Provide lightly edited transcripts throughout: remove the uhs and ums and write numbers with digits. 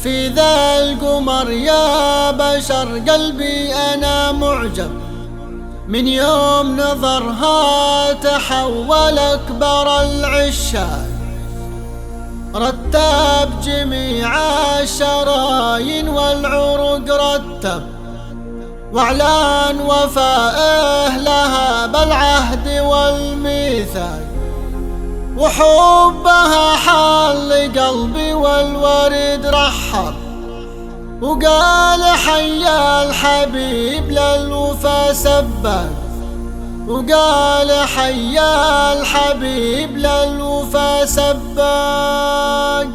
في ذا القمر يا بشر قلبي أنا معجب، من يوم نظرها تحول أكبر العشاق. رتب جميع الشرايين والعروق رتب، واعلان وفائه لها بالعهد والميثاق. وحبها حل قلبي والورد رحب، وقال حيا الحبيب للوفا سباق. وقال حيا الحبيب للوفا سباق.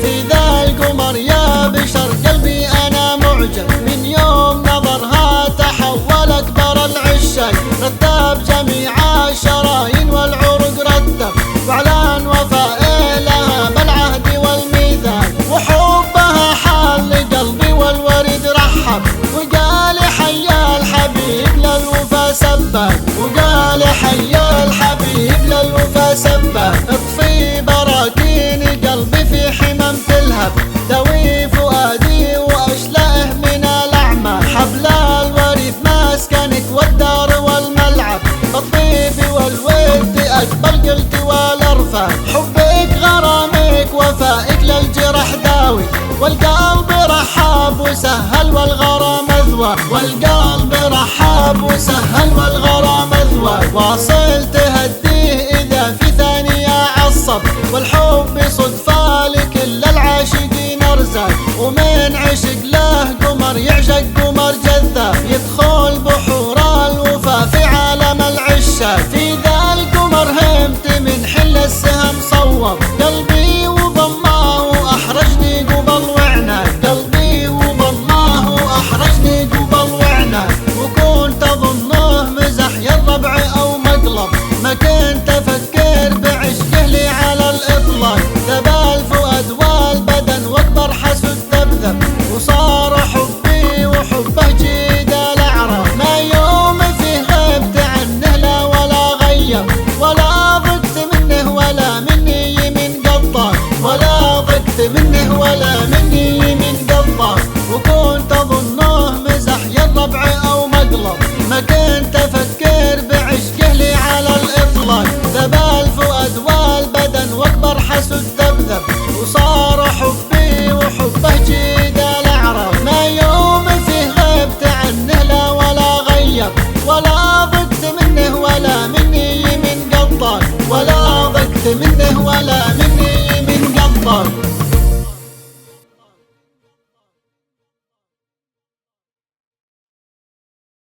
في ذا القمر يا بشر قلبي أنا معجب، من يوم نظرها تحول أكبر العشاق. رتب جميع الشرايين والعروق رتب، واعلان وفائه لها بالعهد والميثاق. وحبها حال قلبي والورد رحب، وقال حيا الحبيب للوفا سباق. وقال حيا الحبيب للوفا سباق. اطفي براكين قلبي في حمم تلهب، دوي فؤادي واشلاه من الاعمى. حبل الوريث مسكنك والدار والملعب، الطيب والود اقبل قلت والارفع. حبك غرامك وفائك للجرح داوي، والقلب رحاب وسهل والغرام اذوى. والقلب رحاب وسهل والغرام اذوى. واصل تهديه اذا في ثانية عصب، والحب صدفة لكل العاشقين ارزاق. ومن عشق له قمر يعشق قمر جذاب، يدخل بحور الوفا في عالم العشاق. في ذا القمر همت من حل السهم صوب، قلبي وضماه واحرجني قبل وعناك. قلبي وضماه واحرجني قبل وعناك. وكنت اظنه مزح يا الربع او مقلب، ما كنت افكر بعشقه لي على الاطلاق. ذبى الفؤاد والبدن واكبر حسد ذبذب، وصار حبي وحبه جيد الاعراق. ما يوم فيه غبت عنه لا ولا غيب، ولا ضقت منه ولا مني من قطاق. ولا ضقت منه ولا مني من قطاق. وكنت اظنه مزح يا الربع او مقلب، ما كنت افكر بعشقه لي على الاطلاق. ذبى الفؤاد والبدن واكبر حسد ذبذب، وصار